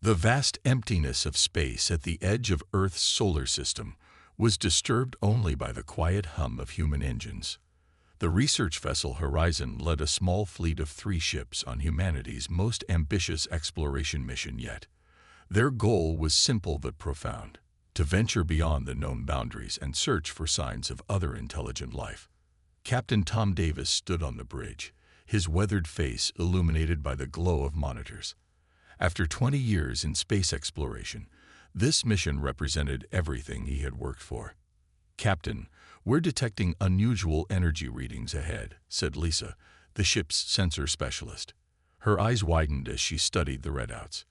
The vast emptiness of space at the edge of Earth's solar system was disturbed only by the quiet hum of human engines. The research vessel Horizon led a small fleet of 3 ships on humanity's most ambitious exploration mission yet. Their goal was simple but profound: to venture beyond the known boundaries and search for signs of other intelligent life. Captain Tom Davis stood on the bridge, his weathered face illuminated by the glow of monitors. After 20 years in space exploration, this mission represented everything he had worked for. "Captain, we're detecting unusual energy readings ahead," said Lisa, the ship's sensor specialist. Her eyes widened as she studied the readouts.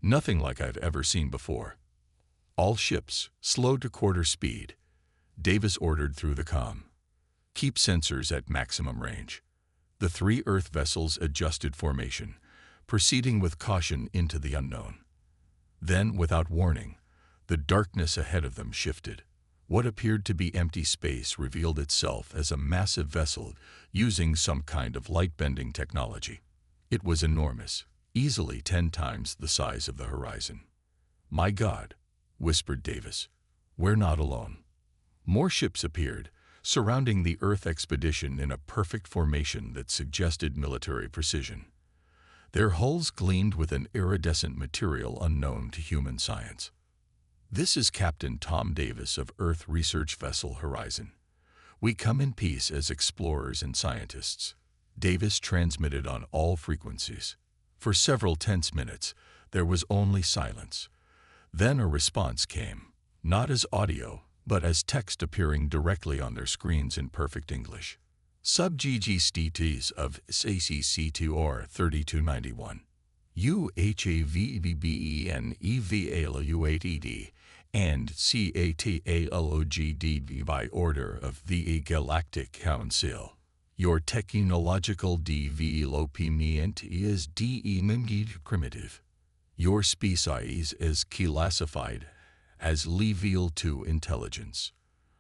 "Nothing like I've ever seen before." "All ships, slow to quarter speed," Davis ordered through the comm. "Keep sensors at maximum range." The 3 Earth vessels adjusted formation, proceeding with caution into the unknown. Then, without warning, the darkness ahead of them shifted. What appeared to be empty space revealed itself as a massive vessel using some kind of light-bending technology. It was enormous, easily 10 times the size of the Horizon. "My God," whispered Davis, "we're not alone." More ships appeared, surrounding the Earth expedition in a perfect formation that suggested military precision. Their hulls gleamed with an iridescent material unknown to human science. "This is Captain Tom Davis of Earth Research Vessel Horizon. We come in peace as explorers and scientists." Davis transmitted on all frequencies. For several tense minutes, there was only silence. Then a response came, not as audio, but as text appearing directly on their screens in perfect English. "Sub-GG-STTs of CCC2R 3291. UHAVBBENEVALU8ED and CATALOGDV by order of the Galactic Council. Your technological development is deemed primitive. Your species is classified as Level 2 intelligence.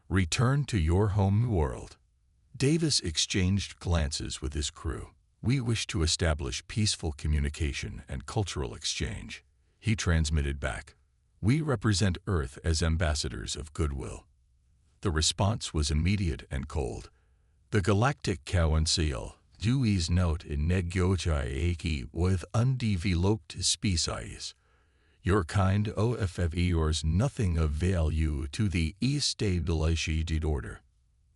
Return to your home world." Davis exchanged glances with his crew. "We wish to establish peaceful communication and cultural exchange." He transmitted back. "We represent Earth as ambassadors of goodwill." The response was immediate and cold. "The Galactic Council does not negotiate with undeveloped species. Your kind offers nothing of value to the established order."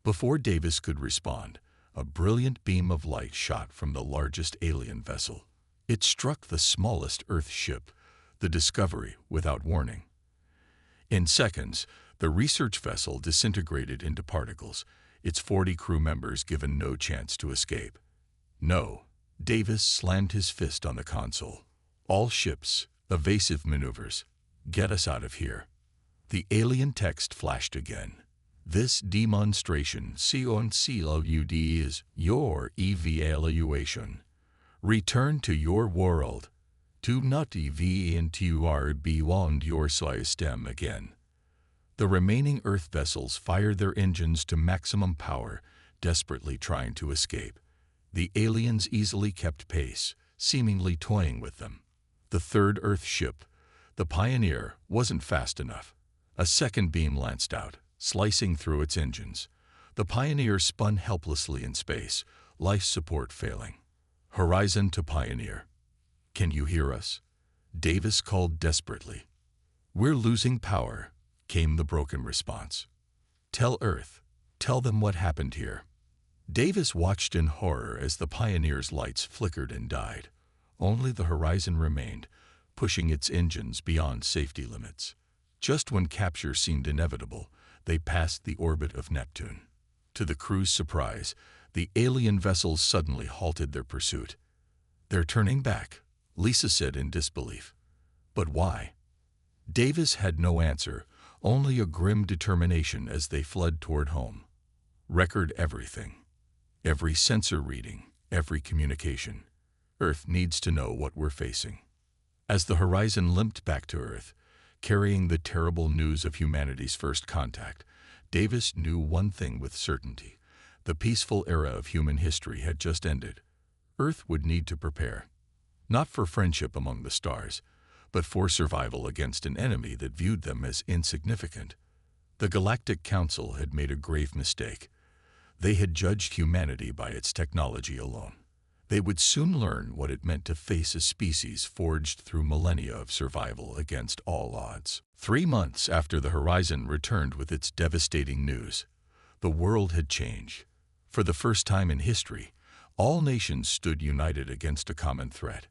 Before Davis could respond, a brilliant beam of light shot from the largest alien vessel. It struck the smallest Earth ship, the Discovery, without warning. In seconds, the research vessel disintegrated into particles, its 40 crew members given no chance to escape. "No," Davis slammed his fist on the console. "All ships, evasive maneuvers. Get us out of here." The alien text flashed again. "This demonstration CONCLUD is your evaluation. Return to your world. Do not enter beyond your system again." The remaining Earth vessels fired their engines to maximum power, desperately trying to escape. The aliens easily kept pace, seemingly toying with them. The 3rd Earth ship, the Pioneer, wasn't fast enough. A second beam lanced out, slicing through its engines. The Pioneer spun helplessly in space, life support failing. "Horizon to Pioneer. Can you hear us?" Davis called desperately. "We're losing power," came the broken response. "Tell Earth. Tell them what happened here." Davis watched in horror as the Pioneer's lights flickered and died. Only the Horizon remained, pushing its engines beyond safety limits. Just when capture seemed inevitable, they passed the orbit of Neptune. To the crew's surprise, the alien vessels suddenly halted their pursuit. "They're turning back," Lisa said in disbelief. "But why?" Davis had no answer, only a grim determination as they fled toward home. "Record everything. Every sensor reading, every communication. Earth needs to know what we're facing." As the Horizon limped back to Earth, carrying the terrible news of humanity's first contact, Davis knew one thing with certainty: the peaceful era of human history had just ended. Earth would need to prepare, not for friendship among the stars, but for survival against an enemy that viewed them as insignificant. The Galactic Council had made a grave mistake. They had judged humanity by its technology alone. They would soon learn what it meant to face a species forged through millennia of survival against all odds. 3 months after the Horizon returned with its devastating news, the world had changed. For the first time in history, all nations stood united against a common threat.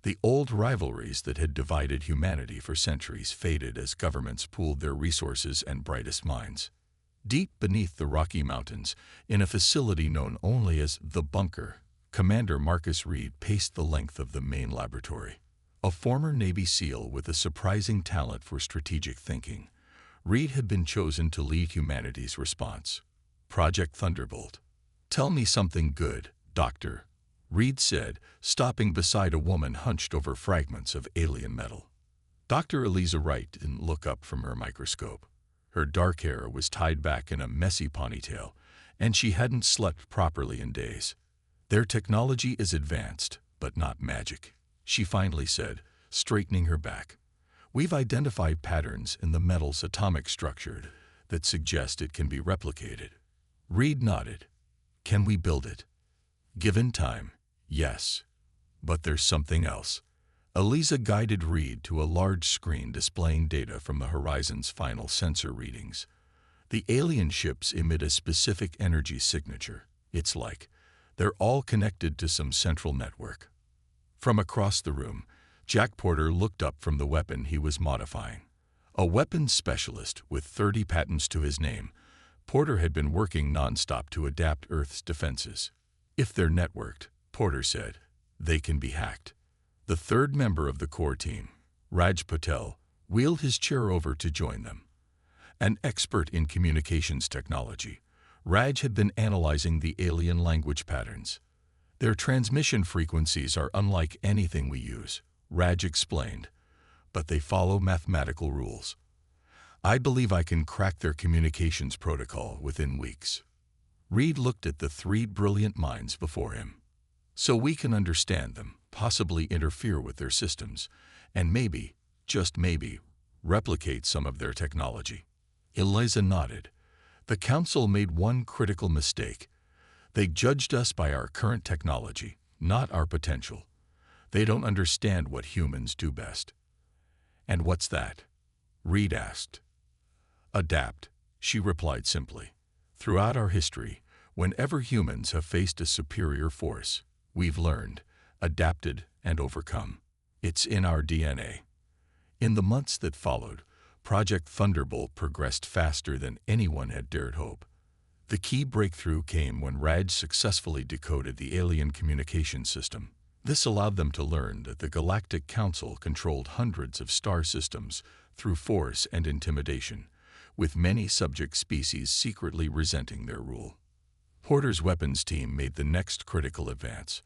The old rivalries that had divided humanity for centuries faded as governments pooled their resources and brightest minds. Deep beneath the Rocky Mountains, in a facility known only as the Bunker, Commander Marcus Reed paced the length of the main laboratory. A former Navy SEAL with a surprising talent for strategic thinking, Reed had been chosen to lead humanity's response. Project Thunderbolt. "Tell me something good, Doctor," Reed said, stopping beside a woman hunched over fragments of alien metal. Dr. Eliza Wright didn't look up from her microscope. Her dark hair was tied back in a messy ponytail, and she hadn't slept properly in days. "Their technology is advanced, but not magic," she finally said, straightening her back. "We've identified patterns in the metal's atomic structure that suggest it can be replicated." Reed nodded. "Can we build it?" "Given time, yes. But there's something else." Eliza guided Reed to a large screen displaying data from the Horizon's final sensor readings. The alien ships emit a specific energy signature. It's like they're all connected to some central network. From across the room, Jack Porter looked up from the weapon he was modifying. A weapons specialist with 30 patents to his name, Porter had been working nonstop to adapt Earth's defenses. "If they're networked," Porter said, "they can be hacked." The third member of the core team, Raj Patel, wheeled his chair over to join them. An expert in communications technology, Raj had been analyzing the alien language patterns. "Their transmission frequencies are unlike anything we use," Raj explained, "but they follow mathematical rules. I believe I can crack their communications protocol within weeks." Reed looked at the 3 brilliant minds before him. "So we can understand them, possibly interfere with their systems, and maybe, just maybe, replicate some of their technology." Eliza nodded. "The Council made one critical mistake. They judged us by our current technology, not our potential. They don't understand what humans do best." "And what's that?" Reed asked. "Adapt," she replied simply. "Throughout our history, whenever humans have faced a superior force, we've learned, adapted, and overcome. It's in our DNA." In the months that followed, Project Thunderbolt progressed faster than anyone had dared hope. The key breakthrough came when Raj successfully decoded the alien communication system. This allowed them to learn that the Galactic Council controlled hundreds of star systems through force and intimidation, with many subject species secretly resenting their rule. Porter's weapons team made the next critical advance,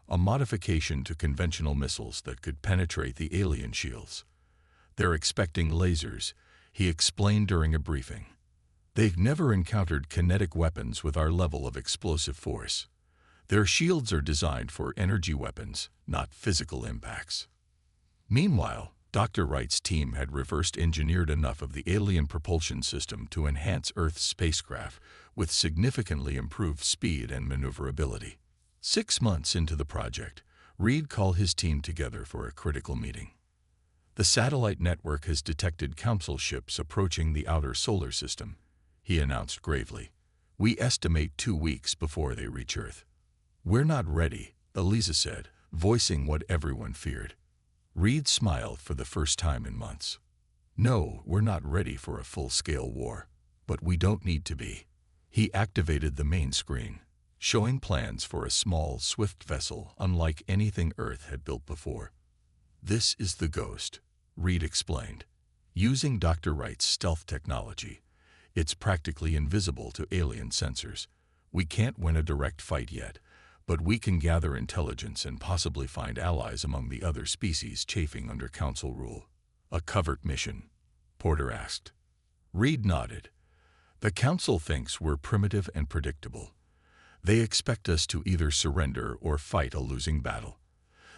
a modification to conventional missiles that could penetrate the alien shields. "They're expecting lasers," he explained during a briefing. "They've never encountered kinetic weapons with our level of explosive force. Their shields are designed for energy weapons, not physical impacts." Meanwhile, Dr. Wright's team had reversed engineered enough of the alien propulsion system to enhance Earth's spacecraft with significantly improved speed and maneuverability. 6 months into the project, Reed called his team together for a critical meeting. "The satellite network has detected Council ships approaching the outer solar system," he announced gravely. "We estimate 2 weeks before they reach Earth." "We're not ready," Eliza said, voicing what everyone feared. Reed smiled for the first time in months. "No, we're not ready for a full-scale war, but we don't need to be." He activated the main screen, showing plans for a small, swift vessel unlike anything Earth had built before. "This is the Ghost," Reed explained. "Using Dr. Wright's stealth technology, it's practically invisible to alien sensors. We can't win a direct fight yet, but we can gather intelligence and possibly find allies among the other species chafing under Council rule." "A covert mission?" Porter asked. Reed nodded. "The Council thinks we're primitive and predictable. They expect us to either surrender or fight a losing battle.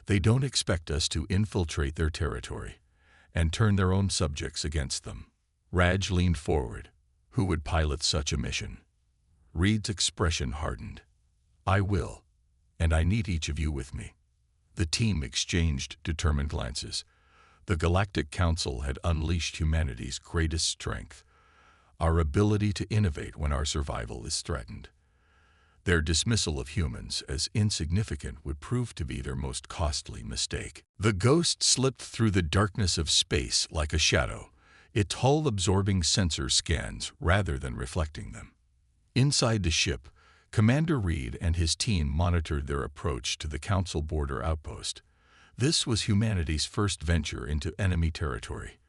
They don't expect us to infiltrate their territory. and turn their own subjects against them. Raj leaned forward. Who would pilot such a mission? Reed's expression hardened. I will, and I need each of you with me. The team exchanged determined glances. The Galactic Council had unleashed humanity's greatest strength, our ability to innovate when our survival is threatened. Their dismissal of humans as insignificant would prove to be their most costly mistake. The Ghost slipped through the darkness of space like a shadow, its hull absorbing sensor scans rather than reflecting them. Inside the ship, Commander Reed and his team monitored their approach to the Council border outpost. This was humanity's first venture into enemy territory,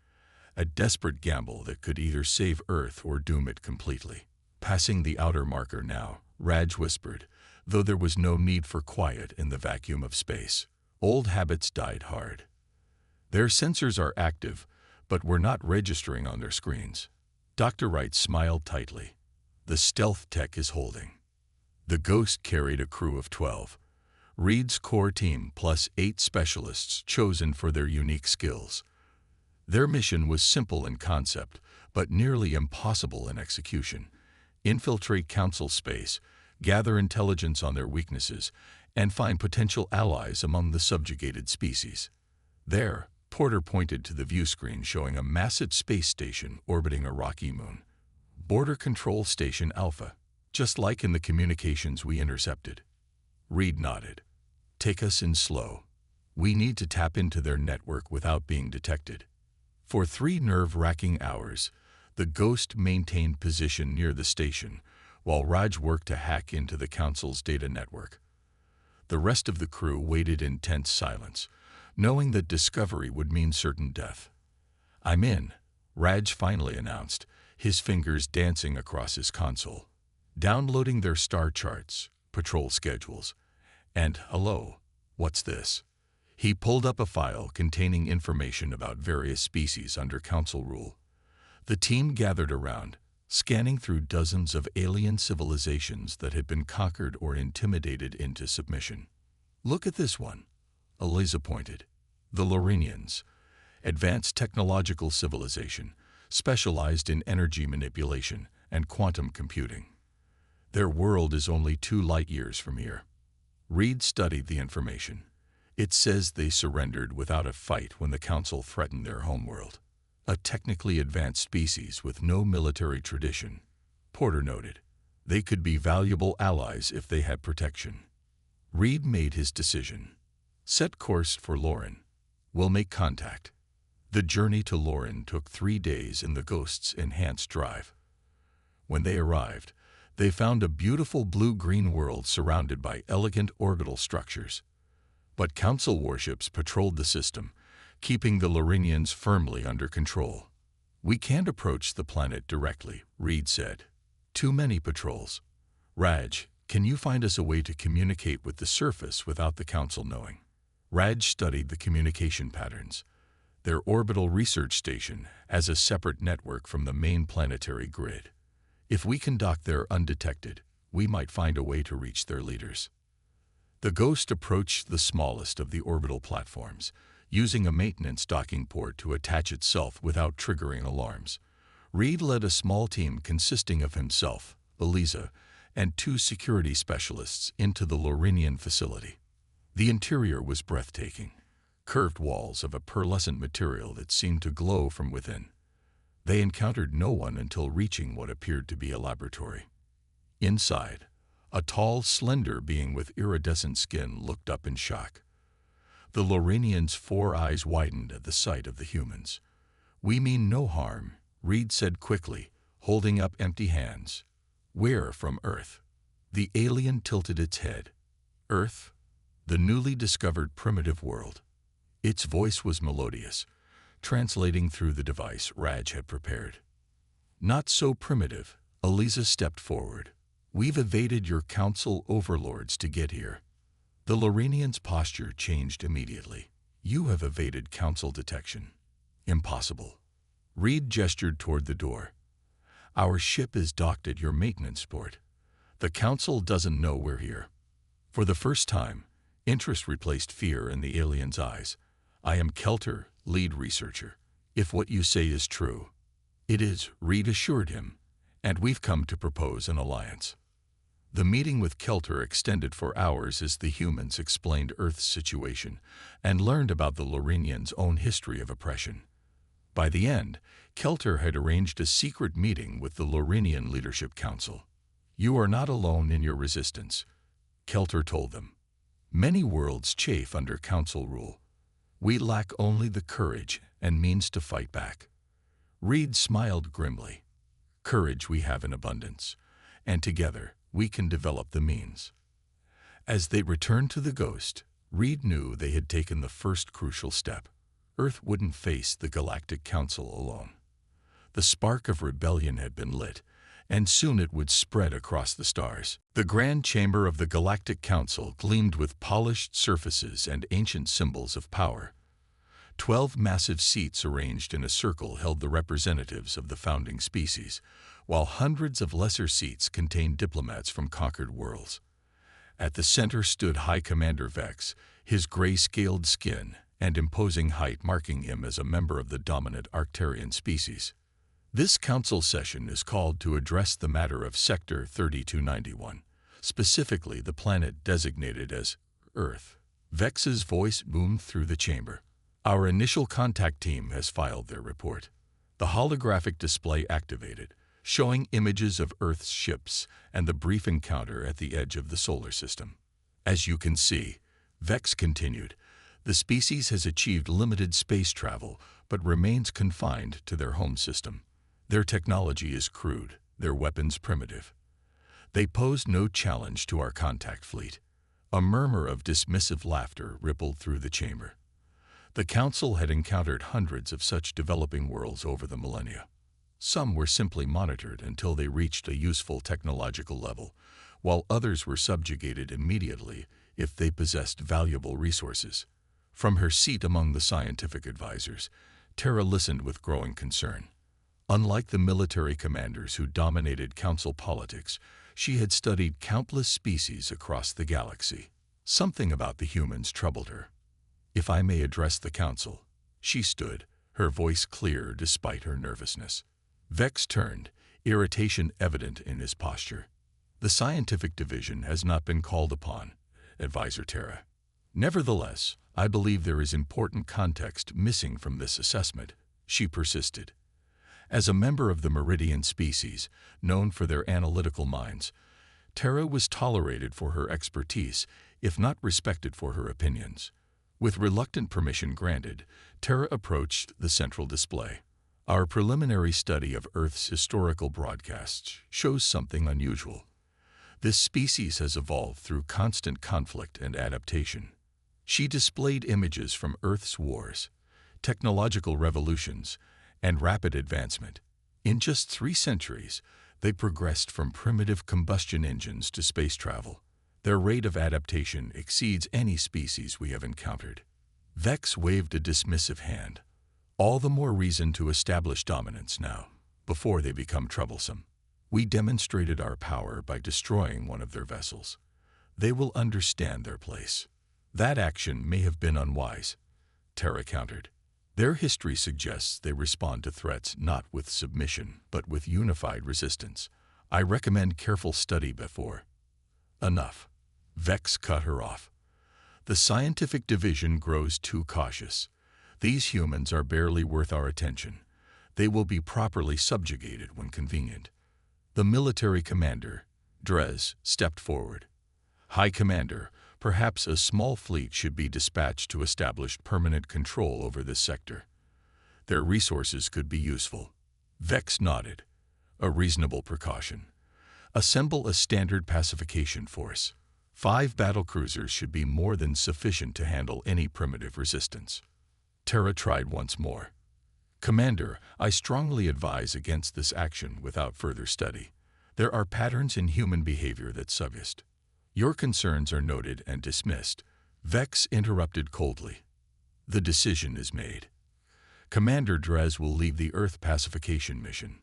a desperate gamble that could either save Earth or doom it completely. Passing the outer marker now, Raj whispered, though there was no need for quiet in the vacuum of space. Old habits died hard. Their sensors are active, but we're not registering on their screens. Dr. Wright smiled tightly. The stealth tech is holding. The Ghost carried a crew of 12. Reed's core team plus 8 specialists chosen for their unique skills. Their mission was simple in concept, but nearly impossible in execution. Infiltrate Council space, gather intelligence on their weaknesses, and find potential allies among the subjugated species. There, Porter pointed to the view screen showing a massive space station orbiting a rocky moon. Border Control Station Alpha, just like in the communications we intercepted. Reed nodded. Take us in slow. We need to tap into their network without being detected. For 3 nerve-wracking hours, the Ghost maintained position near the station, while Raj worked to hack into the Council's data network. The rest of the crew waited in tense silence, knowing that discovery would mean certain death. I'm in, Raj finally announced, his fingers dancing across his console. Downloading their star charts, patrol schedules, and hello, what's this? He pulled up a file containing information about various species under Council rule. The team gathered around, scanning through dozens of alien civilizations that had been conquered or intimidated into submission. Look at this one, Eliza pointed. The Lorenians, advanced technological civilization, specialized in energy manipulation and quantum computing. Their world is only 2 light-years from here. Reed studied the information. It says they surrendered without a fight when the Council threatened their homeworld. A technically advanced species with no military tradition. Porter noted, they could be valuable allies if they had protection. Reed made his decision. Set course for Lauren. We'll make contact. The journey to Lauren took 3 days in the Ghost's enhanced drive. When they arrived, they found a beautiful blue-green world surrounded by elegant orbital structures. But Council warships patrolled the system, keeping the Lorenians firmly under control. We can't approach the planet directly, Reed said. Too many patrols. Raj, can you find us a way to communicate with the surface without the Council knowing? Raj studied the communication patterns. Their orbital research station has a separate network from the main planetary grid. If we can dock there undetected, we might find a way to reach their leaders. The Ghost approached the smallest of the orbital platforms, using a maintenance docking port to attach itself without triggering alarms. Reed led a small team consisting of himself, Eliza, and 2 security specialists into the Lorenian facility. The interior was breathtaking, curved walls of a pearlescent material that seemed to glow from within. They encountered no one until reaching what appeared to be a laboratory. Inside, a tall, slender being with iridescent skin looked up in shock. The Lorenians' 4 eyes widened at the sight of the humans. We mean no harm, Reed said quickly, holding up empty hands. We're from Earth. The alien tilted its head. Earth? The newly discovered primitive world. Its voice was melodious, translating through the device Raj had prepared. Not so primitive, Eliza stepped forward. We've evaded your Council overlords to get here. The Lorenian's posture changed immediately. You have evaded Council detection. Impossible. Reed gestured toward the door. Our ship is docked at your maintenance port. The Council doesn't know we're here. For the first time, interest replaced fear in the alien's eyes. I am Kelter, lead researcher. If what you say is true, it is, Reed assured him, and we've come to propose an alliance. The meeting with Kelter extended for hours as the humans explained Earth's situation and learned about the Lorenians' own history of oppression. By the end, Kelter had arranged a secret meeting with the Lorenian Leadership Council. "You are not alone in your resistance," Kelter told them. "Many worlds chafe under council rule. We lack only the courage and means to fight back." Reed smiled grimly. "Courage we have in abundance, and together we can develop the means." As they returned to the Ghost, Reed knew they had taken the first crucial step. Earth wouldn't face the Galactic Council alone. The spark of rebellion had been lit, and soon it would spread across the stars. The grand chamber of the Galactic Council gleamed with polished surfaces and ancient symbols of power. 12 massive seats arranged in a circle held the representatives of the founding species, while hundreds of lesser seats contained diplomats from conquered worlds. At the center stood High Commander Vex, his gray-scaled skin and imposing height marking him as a member of the dominant Arcturian species. This council session is called to address the matter of Sector 3291, specifically the planet designated as Earth. Vex's voice boomed through the chamber. "Our initial contact team has filed their report." The holographic display activated, showing images of Earth's ships and the brief encounter at the edge of the solar system. "As you can see," Vex continued, "the species has achieved limited space travel but remains confined to their home system. Their technology is crude, their weapons primitive. They pose no challenge to our contact fleet." A murmur of dismissive laughter rippled through the chamber. The Council had encountered hundreds of such developing worlds over the millennia. Some were simply monitored until they reached a useful technological level, while others were subjugated immediately if they possessed valuable resources. From her seat among the scientific advisors, Tara listened with growing concern. Unlike the military commanders who dominated council politics, she had studied countless species across the galaxy. Something about the humans troubled her. "If I may address the council," she stood, her voice clear despite her nervousness. Vex turned, irritation evident in his posture. "The scientific division has not been called upon, Advisor Tara. Nevertheless, I believe there is important context missing from this assessment," she persisted. As a member of the Meridian species, known for their analytical minds, Tara was tolerated for her expertise, if not respected for her opinions. With reluctant permission granted, Tara approached the central display. "Our preliminary study of Earth's historical broadcasts shows something unusual. This species has evolved through constant conflict and adaptation." She displayed images from Earth's wars, technological revolutions, and rapid advancement. In just 3 centuries, they progressed from primitive combustion engines to space travel. Their rate of adaptation exceeds any species we have encountered. Vex waved a dismissive hand. "All the more reason to establish dominance now, before they become troublesome. We demonstrated our power by destroying one of their vessels. They will understand their place." "That action may have been unwise," Tara countered. "Their history suggests they respond to threats not with submission, but with unified resistance. I recommend careful study before." "Enough," Vex cut her off. "The scientific division grows too cautious. These humans are barely worth our attention. They will be properly subjugated when convenient." The military commander, Drez, stepped forward. "High Commander, perhaps a small fleet should be dispatched to establish permanent control over this sector. Their resources could be useful." Vex nodded. "A reasonable precaution. Assemble a standard pacification force. 5 battlecruisers should be more than sufficient to handle any primitive resistance." Tara tried once more. "Commander, I strongly advise against this action without further study. There are patterns in human behavior that suggest." "Your concerns are noted and dismissed," Vex interrupted coldly. "The decision is made. Commander Drez will leave the Earth pacification mission."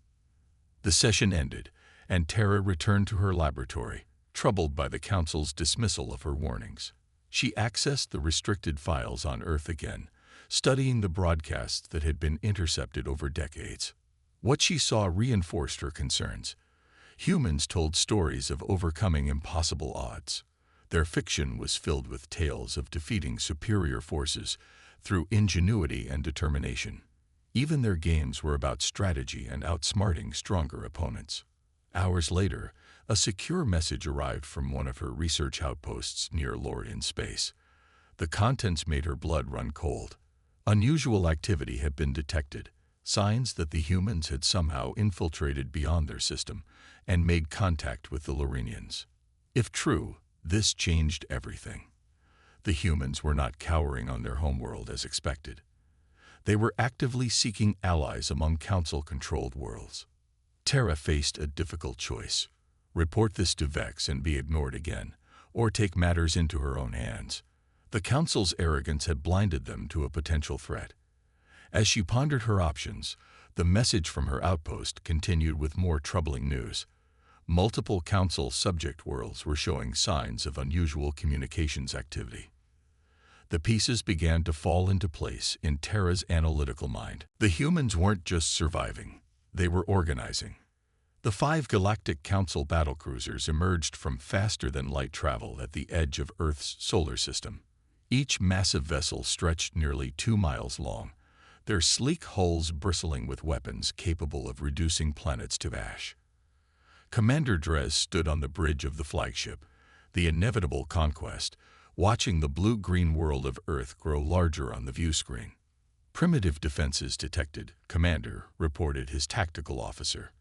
The session ended, and Tara returned to her laboratory, troubled by the Council's dismissal of her warnings. She accessed the restricted files on Earth again, studying the broadcasts that had been intercepted over decades. What she saw reinforced her concerns. Humans told stories of overcoming impossible odds. Their fiction was filled with tales of defeating superior forces through ingenuity and determination. Even their games were about strategy and outsmarting stronger opponents. Hours later, a secure message arrived from one of her research outposts near Lord in space. The contents made her blood run cold. Unusual activity had been detected, signs that the humans had somehow infiltrated beyond their system and made contact with the Lorenians. If true, this changed everything. The humans were not cowering on their homeworld as expected. They were actively seeking allies among Council-controlled worlds. Terra faced a difficult choice: report this to Vex and be ignored again, or take matters into her own hands. The Council's arrogance had blinded them to a potential threat. As she pondered her options, the message from her outpost continued with more troubling news. Multiple Council subject worlds were showing signs of unusual communications activity. The pieces began to fall into place in Terra's analytical mind. The humans weren't just surviving, they were organizing. The 5 Galactic Council battlecruisers emerged from faster-than-light travel at the edge of Earth's solar system. Each massive vessel stretched nearly 2 miles long, their sleek hulls bristling with weapons capable of reducing planets to ash. Commander Dres stood on the bridge of the flagship, the inevitable conquest, watching the blue-green world of Earth grow larger on the view screen. Primitive defenses detected, Commander, reported his tactical officer.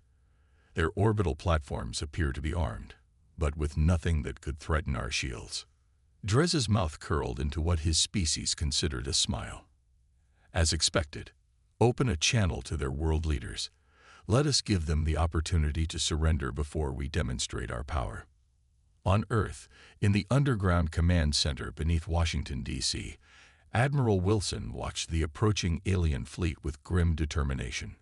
Their orbital platforms appear to be armed, but with nothing that could threaten our shields. Dres's mouth curled into what his species considered a smile. As expected, open a channel to their world leaders. Let us give them the opportunity to surrender before we demonstrate our power. On Earth, in the underground command center beneath Washington, D.C., Admiral Wilson watched the approaching alien fleet with grim determination.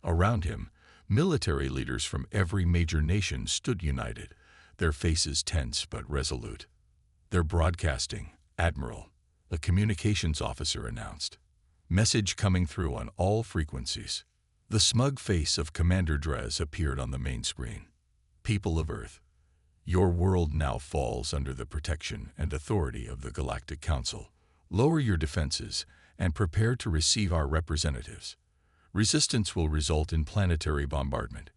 Around him, military leaders from every major nation stood united, their faces tense but resolute. "They're broadcasting, Admiral," a communications officer announced. Message coming through on all frequencies. The smug face of Commander Dres appeared on the main screen. "People of Earth, your world now falls under the protection and authority of the Galactic Council. Lower your defenses and prepare to receive our representatives. Resistance will result in planetary bombardment.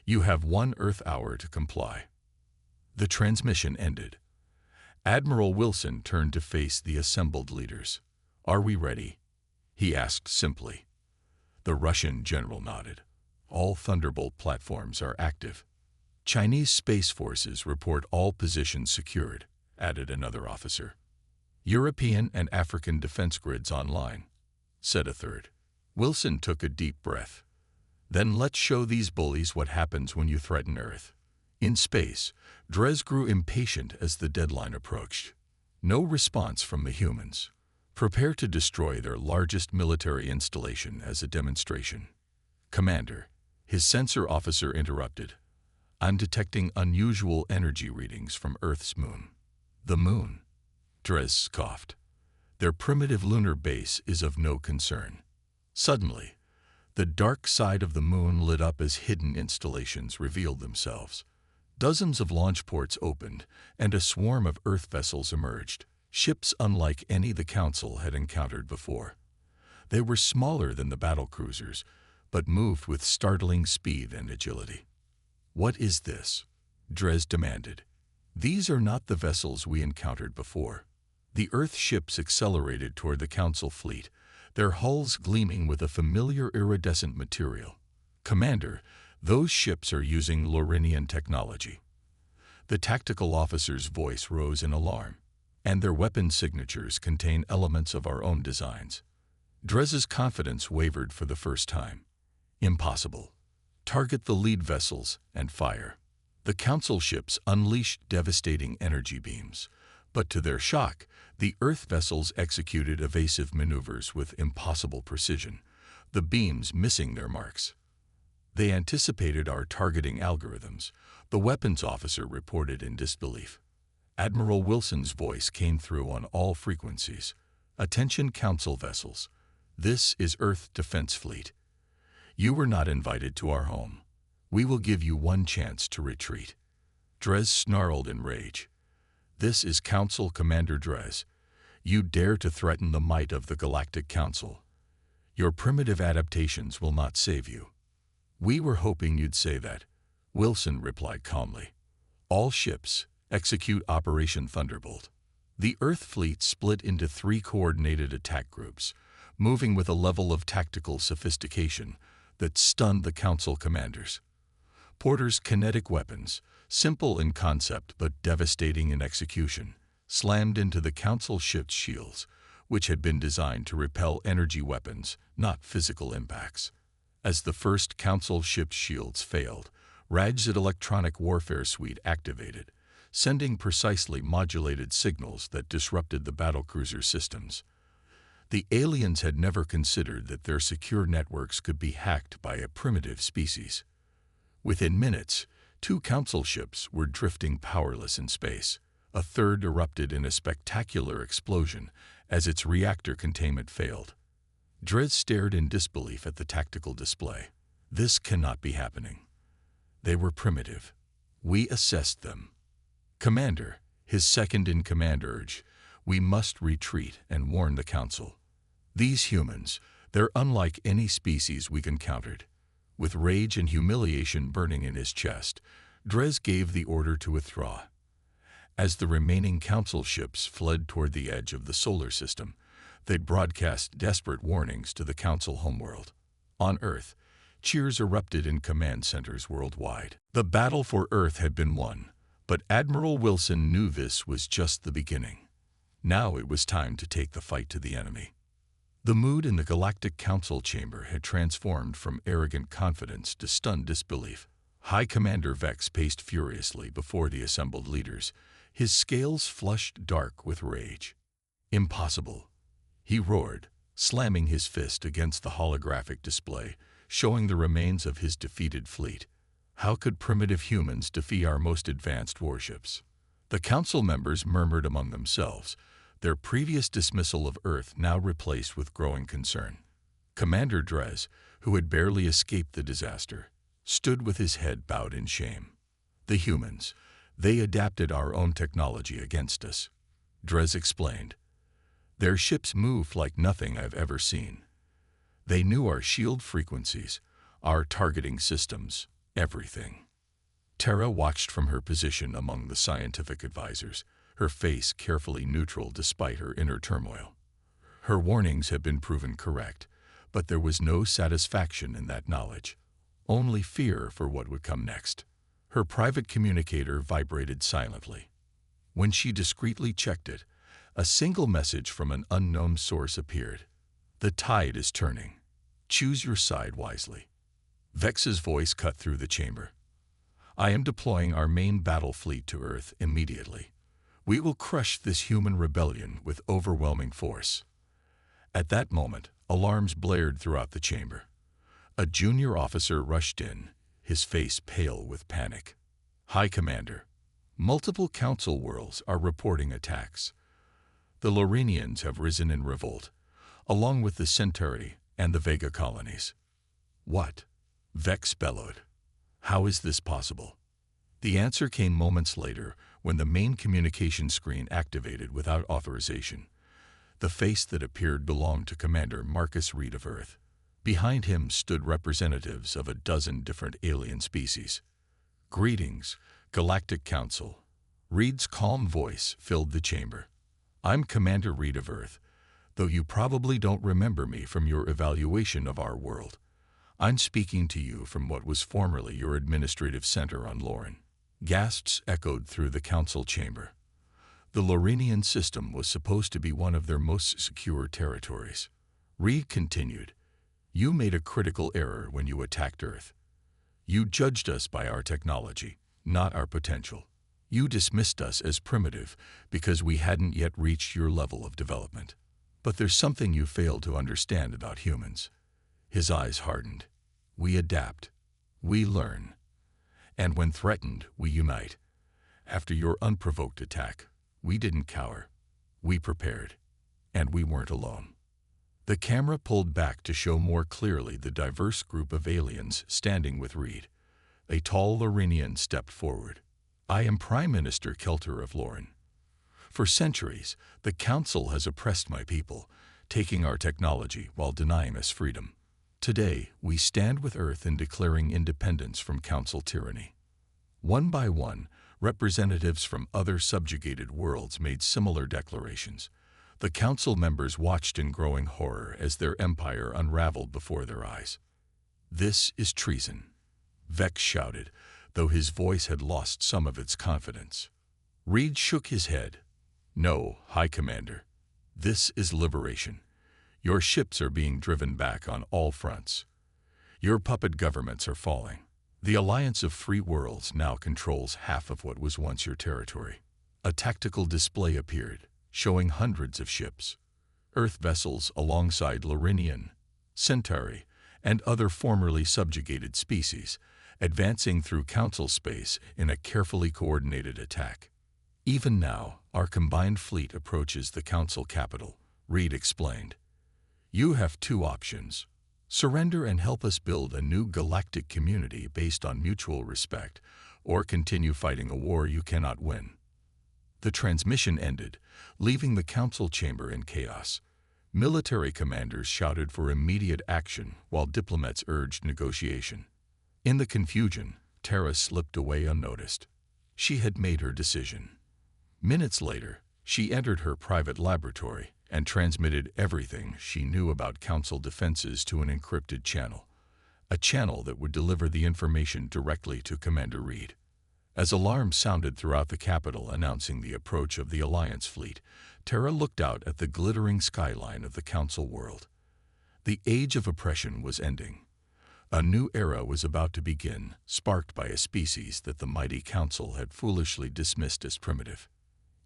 You have 1 Earth hour to comply." The transmission ended. Admiral Wilson turned to face the assembled leaders. "Are we ready?" he asked simply. The Russian general nodded. "All Thunderbolt platforms are active." "Chinese Space Forces report all positions secured," added another officer. "European and African defense grids online," said a third. Wilson took a deep breath. "Then let's show these bullies what happens when you threaten Earth." In space, Dres grew impatient as the deadline approached. No response from the humans. Prepare to destroy their largest military installation as a demonstration. "Commander," his sensor officer interrupted. "I'm detecting unusual energy readings from Earth's moon." "The moon?" Dres scoffed. "Their primitive lunar base is of no concern." Suddenly, the dark side of the moon lit up as hidden installations revealed themselves. Dozens of launch ports opened, and a swarm of Earth vessels emerged, ships unlike any the Council had encountered before. They were smaller than the battlecruisers, but moved with startling speed and agility. "What is this?" Dres demanded. "These are not the vessels we encountered before." The Earth ships accelerated toward the Council fleet, their hulls gleaming with a familiar iridescent material. "Commander, those ships are using Lorenian technology." The tactical officer's voice rose in alarm. "And their weapon signatures contain elements of our own designs." Dres's confidence wavered for the first time. "Impossible. Target the lead vessels and fire." The Council ships unleashed devastating energy beams, but to their shock, the Earth vessels executed evasive maneuvers with impossible precision, the beams missing their marks. "They anticipated our targeting algorithms," the weapons officer reported in disbelief. Admiral Wilson's voice came through on all frequencies. Attention Council vessels. This is Earth Defense Fleet. You were not invited to our home. We will give you one chance to retreat. Dres snarled in rage. This is Council Commander Dres. You dare to threaten the might of the Galactic Council. Your primitive adaptations will not save you. We were hoping you'd say that, Wilson replied calmly. All ships, execute Operation Thunderbolt. The Earth fleet split into 3 coordinated attack groups, moving with a level of tactical sophistication that stunned the Council commanders. Porter's kinetic weapons, simple in concept but devastating in execution, slammed into the Council ship's shields, which had been designed to repel energy weapons, not physical impacts. As the first Council ship's shields failed, Raj's electronic warfare suite activated, sending precisely modulated signals that disrupted the battlecruiser systems. The aliens had never considered that their secure networks could be hacked by a primitive species. Within minutes, 2 Council ships were drifting powerless in space. A third erupted in a spectacular explosion as its reactor containment failed. Dres stared in disbelief at the tactical display. This cannot be happening. They were primitive. We assessed them. Commander, his second-in-command urged, we must retreat and warn the Council. These humans, they're unlike any species we've encountered. With rage and humiliation burning in his chest, Dres gave the order to withdraw. As the remaining Council ships fled toward the edge of the solar system, they broadcast desperate warnings to the Council homeworld. On Earth, cheers erupted in command centers worldwide. The battle for Earth had been won, but Admiral Wilson knew this was just the beginning. Now it was time to take the fight to the enemy. The mood in the Galactic Council chamber had transformed from arrogant confidence to stunned disbelief. High Commander Vex paced furiously before the assembled leaders, his scales flushed dark with rage. Impossible, he roared, slamming his fist against the holographic display, showing the remains of his defeated fleet. How could primitive humans defeat our most advanced warships? The Council members murmured among themselves, their previous dismissal of Earth now replaced with growing concern. Commander Dres, who had barely escaped the disaster, stood with his head bowed in shame. The humans, they adapted our own technology against us, Dres explained. Their ships moved like nothing I've ever seen. They knew our shield frequencies, our targeting systems, everything. Terra watched from her position among the scientific advisors, her face carefully neutral despite her inner turmoil. Her warnings had been proven correct, but there was no satisfaction in that knowledge, only fear for what would come next. Her private communicator vibrated silently. When she discreetly checked it, a single message from an unknown source appeared. The tide is turning. Choose your side wisely. Vex's voice cut through the chamber. I am deploying our main battle fleet to Earth immediately. We will crush this human rebellion with overwhelming force. At that moment, alarms blared throughout the chamber. A junior officer rushed in, his face pale with panic. High Commander, multiple Council worlds are reporting attacks. The Lorenians have risen in revolt, along with the Centauri and the Vega colonies. What? Vex bellowed. How is this possible? The answer came moments later when the main communication screen activated without authorization. The face that appeared belonged to Commander Marcus Reed of Earth. Behind him stood representatives of a dozen different alien species. Greetings, Galactic Council. Reed's calm voice filled the chamber. I'm Commander Reed of Earth, though you probably don't remember me from your evaluation of our world. I'm speaking to you from what was formerly your administrative center on Loren. Gasps echoed through the Council chamber. The Lorenian system was supposed to be one of their most secure territories. Reed continued, you made a critical error when you attacked Earth. You judged us by our technology, not our potential. You dismissed us as primitive because we hadn't yet reached your level of development. But there's something you failed to understand about humans. His eyes hardened. We adapt. We learn. And when threatened, we unite. After your unprovoked attack, we didn't cower. We prepared. And we weren't alone. The camera pulled back to show more clearly the diverse group of aliens standing with Reed. A tall Lorenian stepped forward. "I am Prime Minister Kelter of Loren. For centuries, the Council has oppressed my people, taking our technology while denying us freedom. Today, we stand with Earth in declaring independence from Council tyranny." One by one, representatives from other subjugated worlds made similar declarations. The Council members watched in growing horror as their empire unraveled before their eyes. "This is treason," Vex shouted, though his voice had lost some of its confidence. Reed shook his head. "No, High Commander. This is liberation. Your ships are being driven back on all fronts. Your puppet governments are falling. The Alliance of Free Worlds now controls half of what was once your territory." A tactical display appeared, showing hundreds of ships, Earth vessels alongside Lorenian, Centauri, and other formerly subjugated species, advancing through Council space in a carefully coordinated attack. "Even now, our combined fleet approaches the Council capital," Reed explained. "You have two options. Surrender and help us build a new galactic community based on mutual respect, or continue fighting a war you cannot win." The transmission ended, leaving the Council chamber in chaos. Military commanders shouted for immediate action while diplomats urged negotiation. In the confusion, Tara slipped away unnoticed. She had made her decision. Minutes later, she entered her private laboratory and transmitted everything she knew about Council defenses to an encrypted channel, a channel that would deliver the information directly to Commander Reed. As alarms sounded throughout the capital announcing the approach of the Alliance fleet, Tara looked out at the glittering skyline of the Council world. The age of oppression was ending. A new era was about to begin, sparked by a species that the mighty Council had foolishly dismissed as primitive.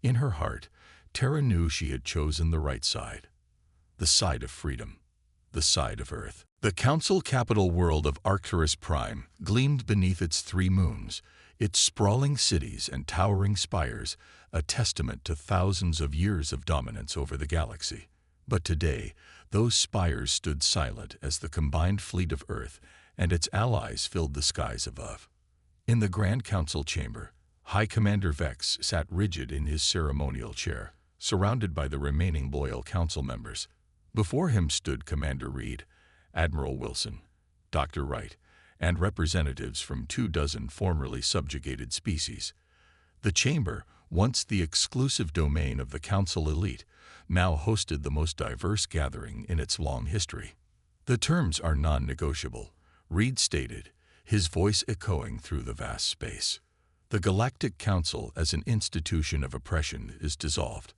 In her heart, Tara knew she had chosen the right side. The side of freedom. The side of Earth. The Council capital world of Arcturus Prime gleamed beneath its 3 moons, its sprawling cities and towering spires, a testament to thousands of years of dominance over the galaxy. But today, those spires stood silent as the combined fleet of Earth and its allies filled the skies above. In the Grand Council chamber, High Commander Vex sat rigid in his ceremonial chair, surrounded by the remaining loyal Council members. Before him stood Commander Reed, Admiral Wilson, Dr. Wright, and representatives from 24 formerly subjugated species. The chamber, once the exclusive domain of the Council elite, now hosted the most diverse gathering in its long history. "The terms are non-negotiable," Reed stated, his voice echoing through the vast space. "The Galactic Council as an institution of oppression is dissolved.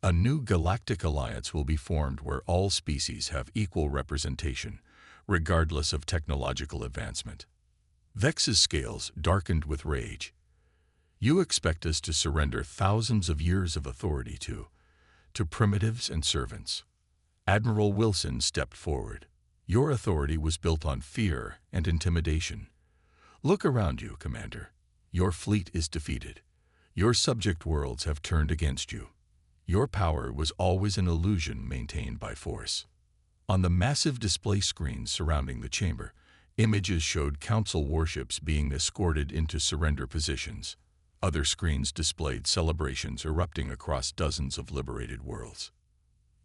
A new galactic alliance will be formed where all species have equal representation, regardless of technological advancement." Vex's scales darkened with rage. "You expect us to surrender thousands of years of authority to primitives and servants." Admiral Wilson stepped forward. "Your authority was built on fear and intimidation. Look around you, Commander. Your fleet is defeated. Your subject worlds have turned against you. Your power was always an illusion maintained by force." On the massive display screens surrounding the chamber, images showed Council warships being escorted into surrender positions. Other screens displayed celebrations erupting across dozens of liberated worlds.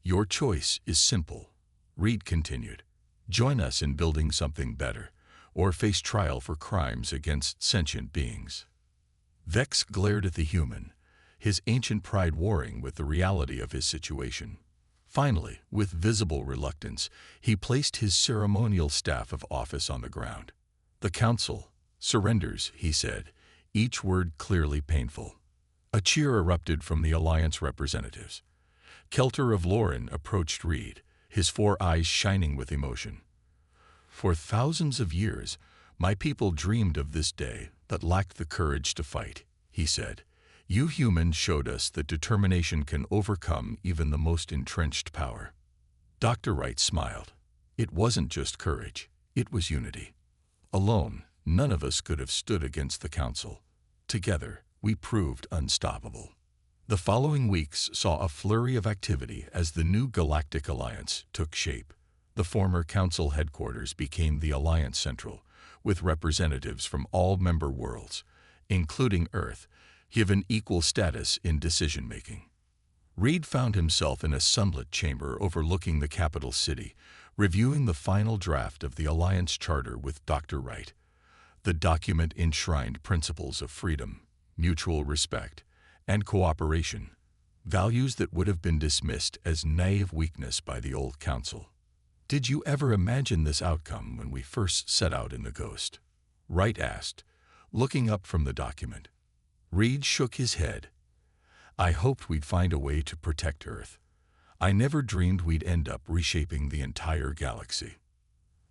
"Your choice is simple," Reed continued. "Join us in building something better, or face trial for crimes against sentient beings." Vex glared at the human, his ancient pride warring with the reality of his situation. Finally, with visible reluctance, he placed his ceremonial staff of office on the ground. "The Council surrenders," he said, each word clearly painful. A cheer erupted from the Alliance representatives. Kelter of Loren approached Reed, his 4 eyes shining with emotion. "For thousands of years, my people dreamed of this day but lacked the courage to fight," he said. "You humans showed us that determination can overcome even the most entrenched power." Dr. Wright smiled. "It wasn't just courage, it was unity. Alone, none of us could have stood against the Council. Together, we proved unstoppable." The following weeks saw a flurry of activity as the new Galactic Alliance took shape. The former Council headquarters became the Alliance Central, with representatives from all member worlds, including Earth, given equal status in decision-making. Reed found himself in a sunlit chamber overlooking the capital city, reviewing the final draft of the Alliance Charter with Dr. Wright. The document enshrined principles of freedom, mutual respect, and cooperation, values that would have been dismissed as naive weakness by the old Council. "Did you ever imagine this outcome when we first set out in the Ghost?" Wright asked, looking up from the document. Reed shook his head. "I hoped we'd find a way to protect Earth. I never dreamed we'd end up reshaping the entire galaxy."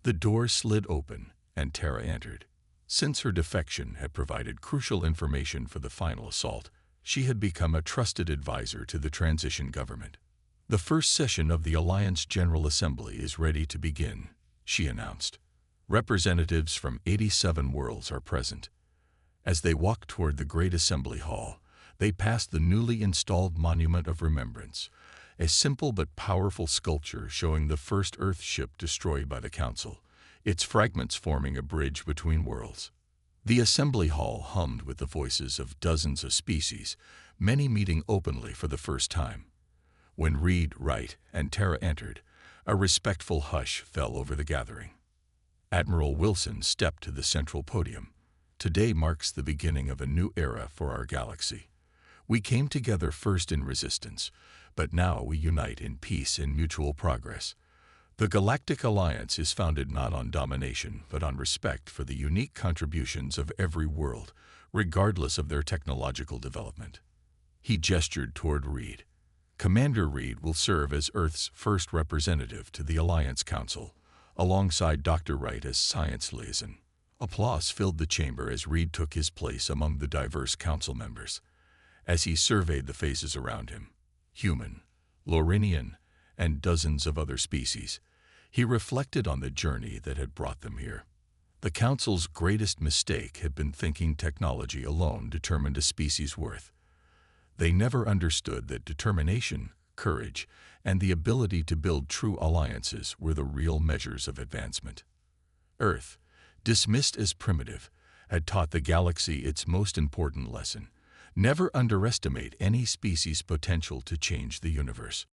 The door slid open, and Tara entered. Since her defection had provided crucial information for the final assault, she had become a trusted advisor to the transition government. "The first session of the Alliance General Assembly is ready to begin," she announced. "Representatives from 87 worlds are present." As they walked toward the Great Assembly Hall, they passed the newly installed Monument of Remembrance, a simple but powerful sculpture showing the first Earth ship destroyed by the Council, its fragments forming a bridge between worlds. The assembly hall hummed with the voices of dozens of species, many meeting openly for the first time. When Reed, Wright, and Tara entered, a respectful hush fell over the gathering. Admiral Wilson stepped to the central podium. "Today marks the beginning of a new era for our galaxy. We came together first in resistance, but now we unite in peace and mutual progress. The Galactic Alliance is founded not on domination, but on respect for the unique contributions of every world, regardless of their technological development." He gestured toward Reed. "Commander Reed will serve as Earth's first representative to the Alliance Council, alongside Dr. Wright as science liaison." Applause filled the chamber as Reed took his place among the diverse council members. As he surveyed the faces around him, human, Lorenian, and dozens of other species, he reflected on the journey that had brought them here. The Council's greatest mistake had been thinking technology alone determined a species' worth. They never understood that determination, courage, and the ability to build true alliances were the real measures of advancement. Earth, dismissed as primitive, had taught the galaxy its most important lesson: never underestimate any species' potential to change the universe.